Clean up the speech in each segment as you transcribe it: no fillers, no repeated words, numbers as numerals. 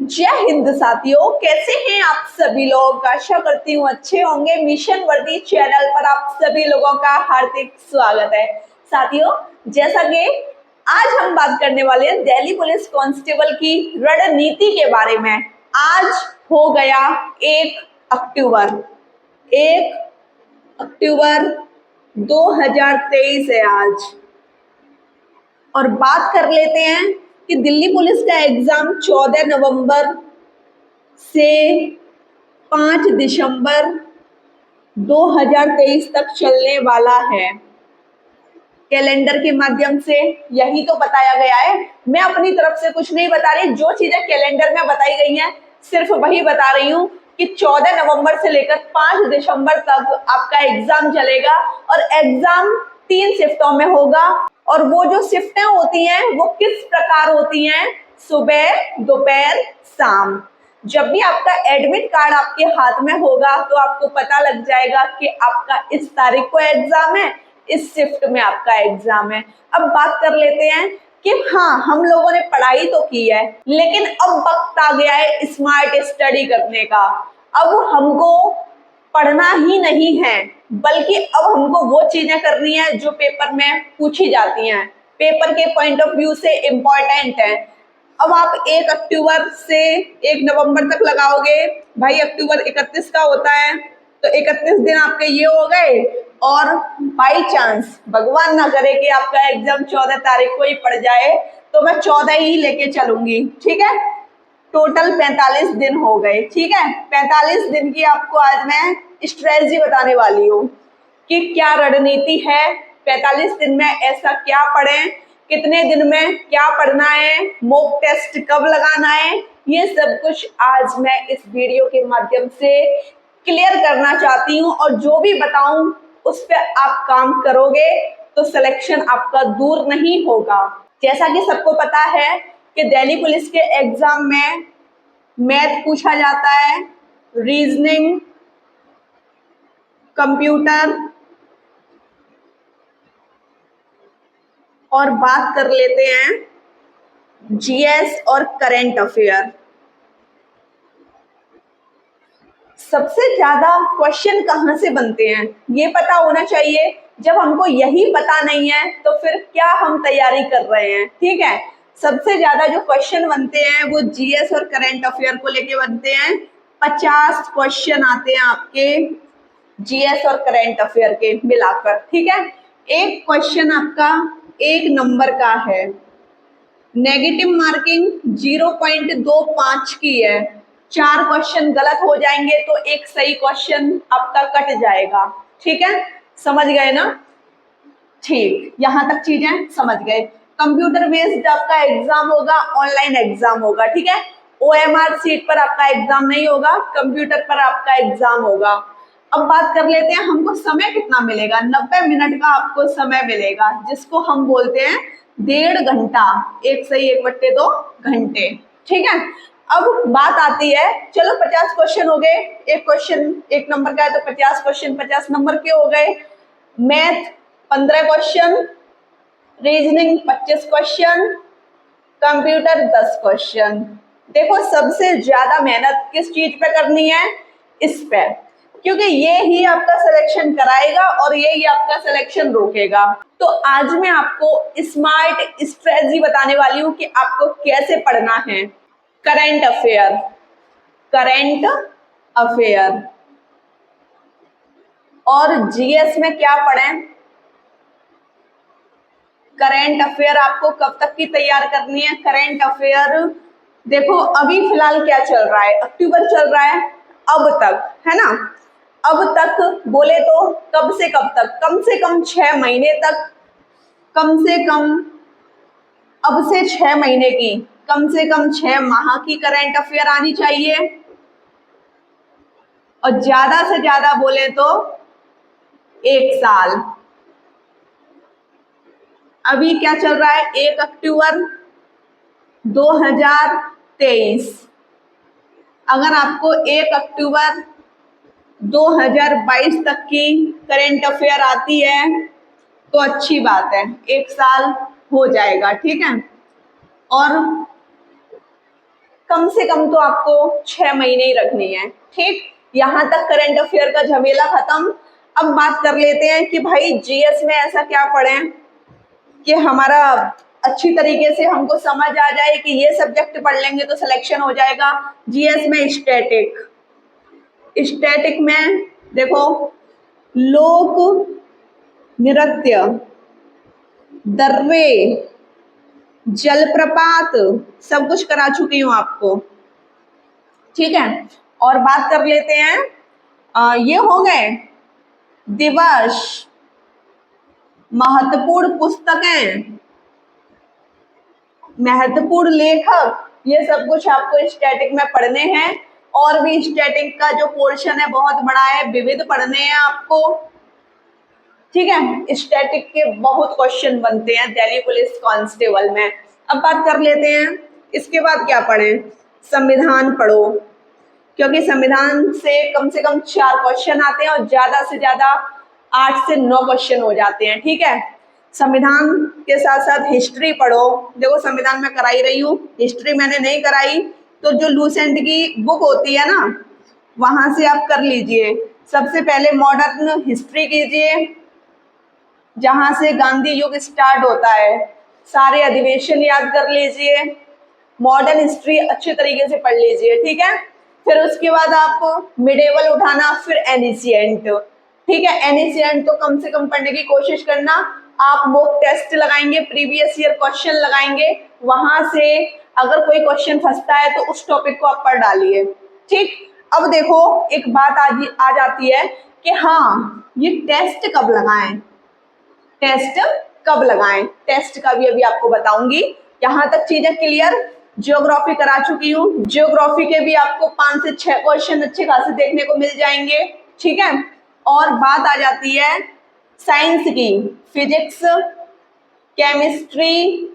जय हिंद साथियों, कैसे हैं आप सभी लोग। आशा करती हूँ अच्छे होंगे। मिशन वर्दी चैनल पर आप सभी लोगों का हार्दिक स्वागत है। साथियों, जैसा कि आज हम बात करने वाले हैं दिल्ली पुलिस कांस्टेबल की रणनीति के बारे में। आज हो गया 1 अक्टूबर 2023 है आज, और बात कर लेते हैं कि दिल्ली पुलिस का एग्जाम 14 नवंबर से 5 दिसंबर 2023 तक चलने वाला है। कैलेंडर के माध्यम से यही तो बताया गया है। मैं अपनी तरफ से कुछ नहीं बता रही, जो चीजें कैलेंडर में बताई गई हैं सिर्फ वही बता रही हूँ कि 14 नवंबर से लेकर 5 दिसंबर तक आपका एग्जाम चलेगा, और एग्जाम 3 शिफ्टों में होगा। और वो जो शिफ्टें होती हैं वो किस प्रकार होती हैं? सुबह, दोपहर, शाम। जब भी आपका एडमिट कार्ड आपके हाथ में होगा तो आपको पता लग जाएगा कि आपका इस तारीख को एग्जाम है, इस शिफ्ट में आपका एग्जाम है। अब बात कर लेते हैं कि हाँ, हम लोगों ने पढ़ाई तो की है, लेकिन अब वक्त आ गया है स्मार्ट स्टडी करने का। अब हमको पढ़ना ही नहीं है, बल्कि अब हमको वो चीजें करनी है जो पेपर में पूछी जाती हैं, पेपर के पॉइंट ऑफ व्यू से इम्पोर्टेंट है। अब आप 1 अक्टूबर से 1 नवंबर तक लगाओगे, भाई अक्टूबर 31 का होता है, तो 31 दिन आपके ये हो गए। और बाई चांस भगवान ना करे कि आपका एग्जाम 14 तारीख को ही पड़ जाए, तो मैं 14 ही लेके चलूंगी, ठीक है। टोटल 45 दिन हो गए, ठीक है। 45 दिन की आपको आज मैं स्ट्रेटजी बताने वाली हूँ कि क्या रणनीति है। 45 दिन में ऐसा क्या पढ़ें, कितने दिन में क्या पढ़ना है, मॉक टेस्ट कब लगाना है, ये सब कुछ आज मैं इस वीडियो के माध्यम से क्लियर करना चाहती हूँ। और जो भी बताऊं उस पर आप काम करोगे तो सिलेक्शन आपका दूर नहीं होगा। जैसा कि सबको पता है कि दिल्ली पुलिस के एग्जाम में मैथ पूछा जाता है, रीजनिंग, कंप्यूटर, और बात कर लेते हैं जीएस और करंट अफेयर। सबसे ज्यादा क्वेश्चन कहाँ से बनते हैं ये पता होना चाहिए। जब हमको यही पता नहीं है तो फिर क्या हम तैयारी कर रहे हैं, ठीक है। सबसे ज्यादा जो क्वेश्चन बनते हैं वो जीएस और करंट अफेयर को लेके बनते हैं। 50 क्वेश्चन आते हैं आपके जीएस और करंट अफेयर के मिलाकर, ठीक है। एक क्वेश्चन आपका 1 नंबर का है, नेगेटिव मार्किंग 0.25 की है। 4 क्वेश्चन गलत हो जाएंगे तो एक सही क्वेश्चन आपका कट जाएगा, ठीक है। समझ गए ना? ठीक, यहां तक चीजें समझ गए। कंप्यूटर बेस्ड आपका एग्जाम होगा, ऑनलाइन एग्जाम होगा, ठीक है। ओएमआर सीट पर आपका एग्जाम नहीं होगा, कंप्यूटर पर आपका एग्जाम होगा। अब बात कर लेते हैं हमको समय कितना मिलेगा। 90 मिनट का आपको समय मिलेगा, जिसको हम बोलते हैं 1.5 घंटा। 1 सही 1/2 घंटे, ठीक है। अब बात आती है, चलो 50 क्वेश्चन हो गए, एक क्वेश्चन 1 नंबर का है तो 50 क्वेश्चन 50 नंबर के हो गए। Math 15 question, reasoning 25 question, computer 10 question. देखो, सबसे ज्यादा मेहनत किस चीज पे करनी है? इस पे, क्योंकि ये ही आपका सिलेक्शन कराएगा और ये ही आपका सिलेक्शन रोकेगा। तो आज मैं आपको स्मार्ट स्ट्रेटजी बताने वाली हूँ कि आपको कैसे पढ़ना है। करंट अफेयर, करंट अफेयर और जीएस में क्या पढ़ें? करंट अफेयर आपको कब तक की तैयार करनी है? करंट अफेयर देखो, अभी फिलहाल क्या चल रहा है, अक्टूबर चल रहा है, अब तक, है ना। अब तक बोले तो कब से कब तक? कम से कम 6 महीने तक, कम से कम अब से 6 महीने की, कम से कम 6 माह की करंट अफेयर आनी चाहिए। और ज्यादा से ज्यादा बोले तो 1 साल। अभी क्या चल रहा है? 1 अक्टूबर 2023। अगर आपको 1 अक्टूबर 2022 तक की करंट अफेयर आती है तो अच्छी बात है, 1 साल हो जाएगा, ठीक है। और कम से कम तो आपको 6 महीने ही रखनी है। ठीक, यहाँ तक करंट अफेयर का झमेला खत्म। अब बात कर लेते हैं कि भाई जीएस में ऐसा क्या पढ़ें कि हमारा अच्छी तरीके से हमको समझ आ जाए कि ये सब्जेक्ट पढ़ लेंगे तो सिलेक्शन हो जाएगा। जीएस में स्टैटिक, स्टैटिक में देखो लोक नृत्य, दर्रे, जलप्रपात सब कुछ करा चुकी हूँ आपको। ठीक है, और बात कर लेते हैं ये हो गए दिवस, महत्वपूर्ण पुस्तकें, महत्वपूर्ण लेखक, ये सब कुछ आपको स्टैटिक में पढ़ने हैं। और भी स्टैटिक का जो पोर्शन है बहुत बड़ा है, विविध पढ़ने हैं आपको। ठीक है, स्टैटिक के बहुत क्वेश्चन बनते हैं दिल्ली पुलिस कांस्टेबल में। अब बात कर लेते हैं इसके बाद क्या पढ़ें। संविधान पढ़ो, क्योंकि संविधान से कम 4 क्वेश्चन आते हैं और ज्यादा से ज्यादा 8 से 9 क्वेश्चन हो जाते हैं। ठीक है, संविधान के साथ साथ हिस्ट्री पढ़ो। देखो संविधान में कराई रही हूँ, हिस्ट्री मैंने नहीं कराई, तो जो लूसेंट की बुक होती है ना वहां से आप कर लीजिए। सबसे पहले मॉडर्न हिस्ट्री कीजिए, जहां से गांधी युग स्टार्ट होता है, सारे अधिवेशन याद कर लीजिए, मॉडर्न हिस्ट्री अच्छे तरीके से पढ़ लीजिए। ठीक है, फिर उसके बाद आप मिडेवल उठाना, फिर एनिशिएंट। ठीक है, एनिशिएंट तो कम से कम पढ़ने की कोशिश करना। आप मॉक टेस्ट लगाएंगे, प्रीवियस ईयर क्वेश्चन लगाएंगे, वहां से अगर कोई क्वेश्चन फंसता है तो उस टॉपिक को आप पढ़ डालिए। ठीक, अब देखो एक बात आ जाती है कि हाँ ये टेस्ट कब लगाएं, टेस्ट कब लगाएं, टेस्ट का भी अभी आपको बताऊंगी। यहाँ तक चीजें क्लियर। ज्योग्राफी करा चुकी हूँ, ज्योग्राफी के भी आपको 5 से 6 क्वेश्चन अच्छे खासे देखने को मिल जाएंगे। ठीक है, और बात आ जाती है साइंस की, फिजिक्स, केमिस्ट्री,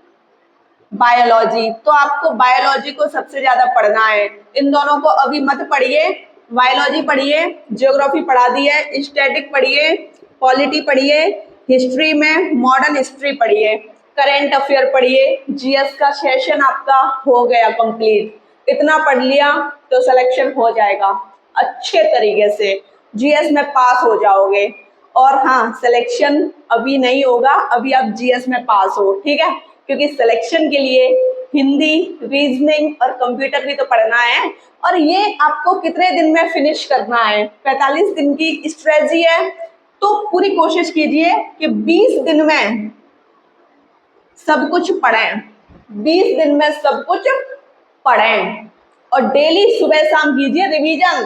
बायोलॉजी। तो आपको बायोलॉजी को सबसे ज्यादा पढ़ना है, इन दोनों को अभी मत पढ़िए। बायोलॉजी पढ़िए, ज्योग्राफी पढ़ा दी है, स्टैटिक पढ़िए, पॉलिटी पढ़िए, हिस्ट्री में मॉडर्न हिस्ट्री पढ़िए, करंट अफेयर पढ़िए। जीएस का सेशन आपका हो गया कंप्लीट। इतना पढ़ लिया तो सिलेक्शन हो जाएगा अच्छे तरीके से, जीएस में पास हो जाओगे। और हाँ, सिलेक्शन अभी नहीं होगा, अभी आप जीएस में पास हो। ठीक है, क्योंकि सिलेक्शन के लिए हिंदी, रीजनिंग और कंप्यूटर भी तो पढ़ना है। और ये आपको कितने दिन में फिनिश करना है, 45 दिन की स्ट्रेटजी है। तो पूरी कोशिश कीजिए कि 20 दिन में सब कुछ पढ़ें, 20 दिन में सब कुछ पढ़ें। और डेली सुबह शाम कीजिए रिवीजन।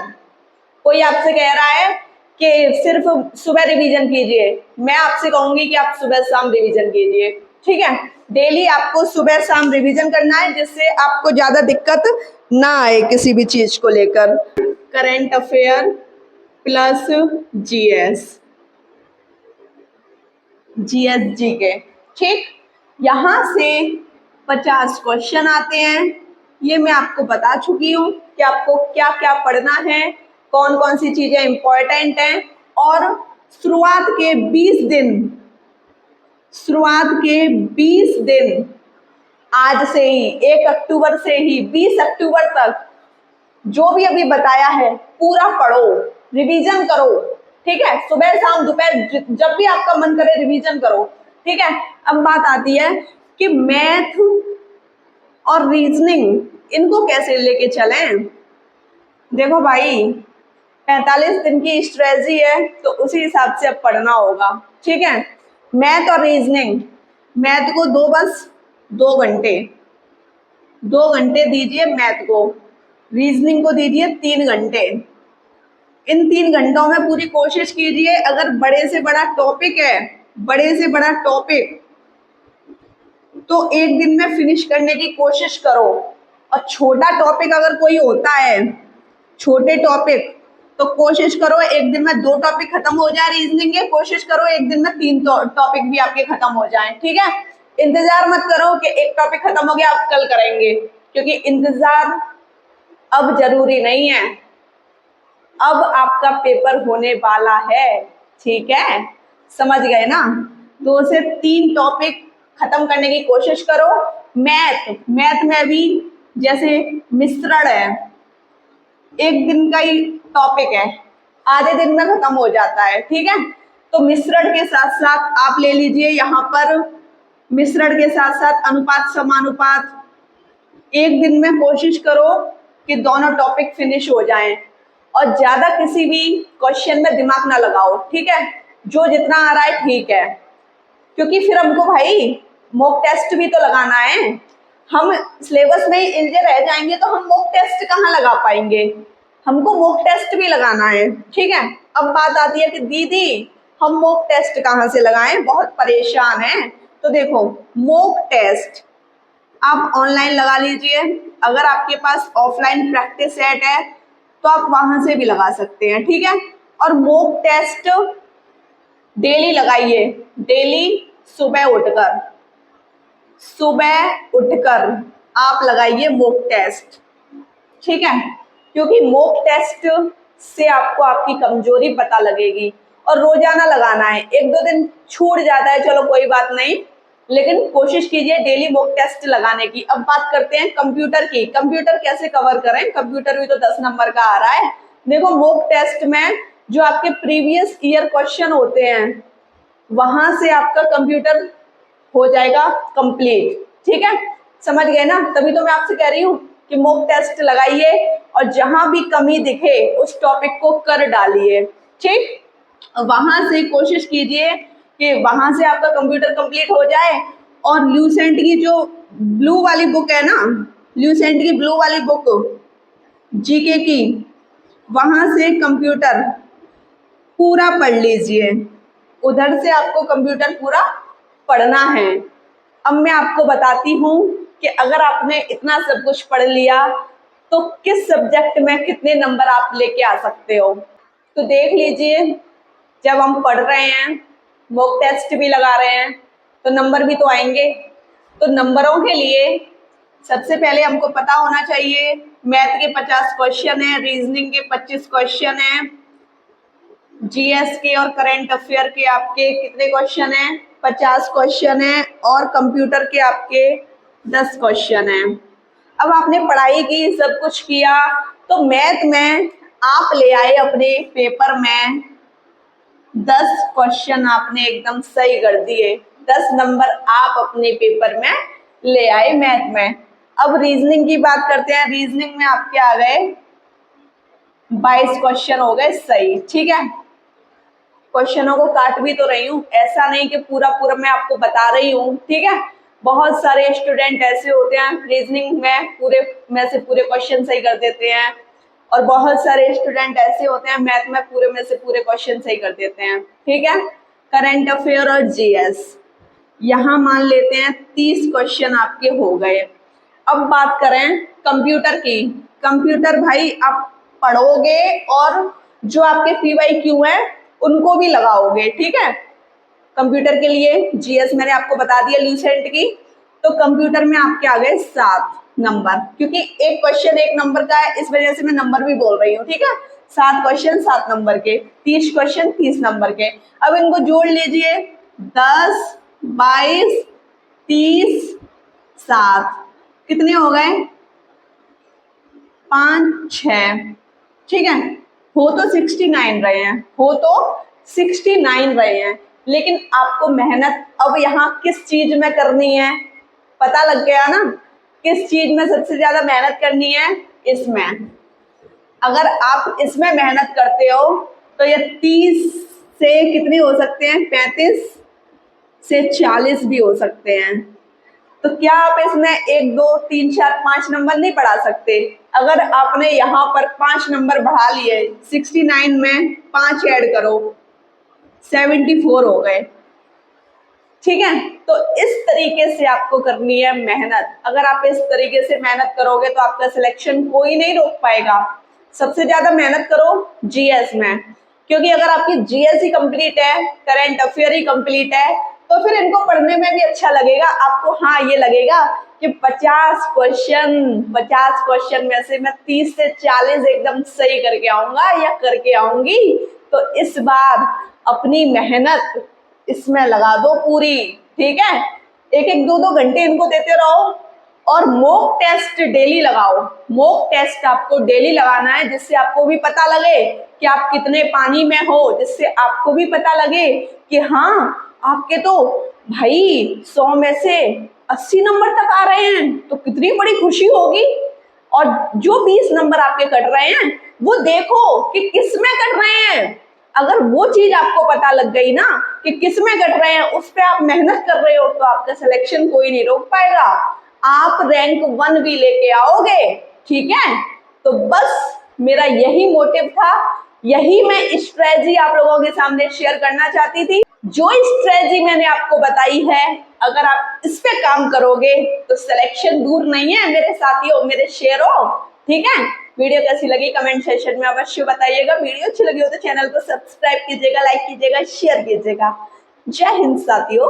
कोई आपसे कह रहा है कि सिर्फ सुबह रिवीजन कीजिए, मैं आपसे कहूंगी कि आप सुबह शाम रिवीजन कीजिए। ठीक है, डेली आपको सुबह शाम रिवीजन करना है, जिससे आपको ज्यादा दिक्कत ना आए किसी भी चीज को लेकर। Current affair plus GS, GSG के। ठीक, यहां से 50 क्वेश्चन आते हैं। ये मैं आपको बता चुकी हूँ कि आपको क्या क्या पढ़ना है, कौन कौन सी चीजें इंपॉर्टेंट हैं। और शुरुआत के 20 दिन आज से ही 1 अक्टूबर से ही 20 अक्टूबर तक जो भी अभी बताया है पूरा पढ़ो, रिवीजन करो। ठीक है, सुबह शाम दोपहर जब भी आपका मन करे रिवीजन करो। ठीक है, अब बात आती है कि मैथ और रीजनिंग इनको कैसे लेके चलें। देखो भाई 45 दिन की स्ट्रेटजी है, तो उसी हिसाब से अब पढ़ना होगा। ठीक है, मैथ और रीजनिंग, मैथ को बस 2 घंटे, 2 घंटे दीजिए मैथ को, रीजनिंग को दीजिए 3 घंटे। इन 3 घंटों में पूरी कोशिश कीजिए, अगर बड़े से बड़ा टॉपिक है, बड़े से बड़ा टॉपिक, तो 1 दिन में फिनिश करने की कोशिश करो। और छोटा टॉपिक अगर कोई होता है, छोटे टॉपिक, तो कोशिश करो 1 दिन में 2 टॉपिक खत्म हो जाए रीजनिंग के, कोशिश करो 1 दिन में 3 टॉपिक भी आपके खत्म हो जाएं। ठीक है, इंतजार मत करो कि एक टॉपिक खत्म हो गया आप कल करेंगे, क्योंकि इंतजार अब जरूरी नहीं है। अब आपका पेपर होने वाला है। ठीक है, समझ गए ना। 2 से 3 टॉपिक खत्म करने की कोशिश करो। मैथ में भी जैसे मिश्रण है, एक दिन का ही टॉपिक है, आधे दिन में खत्म हो जाता है, ठीक है। तो मिश्रण के साथ साथ आप ले लीजिए यहाँ पर, मिश्रण के साथ साथ अनुपात समानुपात, एक दिन में कोशिश करो कि दोनों टॉपिक फिनिश हो जाएं, और ज्यादा किसी भी क्वेश्चन में दिमाग ना लगाओ, ठीक है। जो जितना आ रहा है ठीक है, क्योंकि फिर हमको भाई मॉक टेस्ट भी तो लगाना है। हम सिलेबस में ही उलझे रह जाएंगे तो हम मॉक टेस्ट कहाँ लगा पाएंगे, हमको मॉक टेस्ट भी लगाना है, ठीक है। अब बात आती है कि दीदी हम मॉक टेस्ट कहाँ से लगाएं, बहुत परेशान हैं। तो देखो मॉक टेस्ट आप ऑनलाइन लगा लीजिए, अगर आपके पास ऑफलाइन प्रैक्टिस सेट है तो आप वहां से भी लगा सकते हैं, ठीक है। और मॉक टेस्ट डेली लगाइए, डेली सुबह उठकर आप लगाइए मॉक टेस्ट, ठीक है। क्योंकि मॉक टेस्ट से आपको आपकी कमजोरी पता लगेगी, और रोजाना लगाना है, एक दो दिन छूट जाता है चलो कोई बात नहीं, लेकिन कोशिश कीजिए डेली मॉक टेस्ट लगाने की। अब बात करते हैं कंप्यूटर की, कंप्यूटर कैसे कवर करें, कंप्यूटर भी तो 10 नंबर का आ रहा है। देखो मॉक टेस्ट में जो आपके प्रीवियस ईयर क्वेश्चन होते हैं वहां से आपका कंप्यूटर हो जाएगा कंप्लीट, ठीक है। समझ गए ना, तभी तो मैं आपसे कह रही हूँ कि मॉक टेस्ट लगाइए और जहां भी कमी दिखे उस टॉपिक को कर डालिए, ठीक। वहां से कोशिश कीजिए कि वहां से आपका कंप्यूटर कंप्लीट हो जाए। और ल्यूसेंट की जो ब्लू वाली बुक है ना, ल्यूसेंट की ब्लू वाली बुक जीके की, वहां से कंप्यूटर पूरा पढ़ लीजिए, उधर से आपको कंप्यूटर पूरा पढ़ना है। अब मैं आपको बताती हूँ कि अगर आपने इतना सब कुछ पढ़ लिया तो किस सब्जेक्ट में कितने नंबर आप लेके आ सकते हो। तो देख लीजिए, जब हम पढ़ रहे हैं, मॉक टेस्ट भी लगा रहे हैं, तो नंबर भी तो आएंगे। तो नंबरों के लिए सबसे पहले हमको पता होना चाहिए, मैथ के 50 क्वेश्चन है, रीजनिंग के 25 क्वेश्चन है, जीएस के और करंट अफेयर के आपके कितने क्वेश्चन हैं, 50 क्वेश्चन है, और कंप्यूटर के आपके 10 क्वेश्चन हैं। अब आपने पढ़ाई की, सब कुछ किया, तो मैथ में आप ले आए अपने पेपर में 10 क्वेश्चन आपने एकदम सही कर दिए, 10 नंबर आप अपने पेपर में ले आए मैथ में। अब रीजनिंग की बात करते हैं, रीजनिंग में आपके आ गए 22 क्वेश्चन हो गए सही, ठीक है। क्वेश्चनों को काट भी तो रही हूँ, ऐसा नहीं कि पूरा पूरा मैं आपको बता रही हूँ, ठीक है। बहुत सारे स्टूडेंट ऐसे होते हैं रीजनिंग में पूरे में से पूरे क्वेश्चन सही कर देते हैं, और बहुत सारे स्टूडेंट ऐसे होते हैं मैथ में पूरे में से पूरे क्वेश्चन सही कर देते हैं, ठीक है। करंट अफेयर और जीएस यहाँ मान लेते हैं 30 क्वेश्चन आपके हो गए। अब बात करें कंप्यूटर की, कंप्यूटर भाई आप पढ़ोगे और जो आपके पीवाईक्यू है उनको भी लगाओगे, ठीक है। कंप्यूटर के लिए जीएस मैंने आपको बता दिया ल्यूसेंट की, तो कंप्यूटर में आपके आ गए 7 नंबर, क्योंकि एक क्वेश्चन 1 नंबर का है, इस वजह से मैं नंबर भी बोल रही हूँ, ठीक है। 7 क्वेश्चन 7 नंबर के, 30 क्वेश्चन 30 नंबर के। अब इनको जोड़ लीजिए, 10 22 30 7 कितने हो गए, 5 6, ठीक है। हो तो 69 रहे हैं, हो तो 69 रहे हैं, लेकिन आपको मेहनत अब यहाँ किस चीज में करनी है, पता लग गया ना, किस चीज में सबसे ज्यादा मेहनत करनी है, इसमें। अगर आप इसमें मेहनत करते हो तो ये 30 से कितनी हो सकते हैं, 35 से 40 भी हो सकते हैं। तो क्या आप इसमें 1 2 3 4 5 नंबर नहीं बढ़ा सकते? अगर आपने यहाँ पर 5 नंबर बढ़ा लिए, 69 में 5 ऐड करो, 74 हो गए, ठीक है। तो इस तरीके से आपको करनी है मेहनत। अगर आप इस तरीके से मेहनत करोगे तो आपका सिलेक्शन कोई नहीं रोक पाएगा। सबसे ज्यादा मेहनत करो जीएस में, क्योंकि अगर आपकी जीएस ही कंप्लीट है, करंट अफेयर ही कंप्लीट है, तो फिर इनको पढ़ने में भी अच्छा लगेगा आपको। हाँ, ये लगेगा कि 50 क्वेश्चन में से मैं 30 से 40 एकदम सही करके आऊंगा या करके आऊंगी। तो इस बार अपनी मेहनत इसमें लगा दो पूरी, ठीक है। 1 1 2 2 घंटे इनको देते रहो और मॉक टेस्ट डेली लगाओ। मॉक टेस्ट आपको डेली लगाना है, जिससे आपको भी पता लगे कि आप कितने पानी में हो, जिससे आपको भी पता लगे कि हाँ आपके तो भाई 100 में से 80 नंबर तक आ रहे हैं, तो कितनी बड़ी खुशी होगी। और जो 20 नंबर आपके कट रहे हैं वो देखो कि किस में कट रहे हैं। अगर वो चीज आपको पता लग गई ना कि किस में कट रहे हैं, उस पर आप मेहनत कर रहे हो, तो आपका सिलेक्शन कोई नहीं रोक पाएगा, आप रैंक 1 भी लेके आओगे। ठीक है, तो बस मेरा यही मोटिव था, यही मैं स्ट्रेटजी आप लोगों के सामने शेयर करना चाहती थी। जो स्ट्रेटजी मैंने आपको बताई है, अगर आप इस पे काम करोगे तो सिलेक्शन दूर नहीं है मेरे साथियों, मेरे शेयरों। ठीक है, वीडियो कैसी लगी कमेंट सेक्शन में अवश्य बताइएगा। वीडियो अच्छी लगी हो तो चैनल को सब्सक्राइब कीजिएगा, लाइक कीजिएगा, शेयर कीजिएगा। जय हिंद साथियों।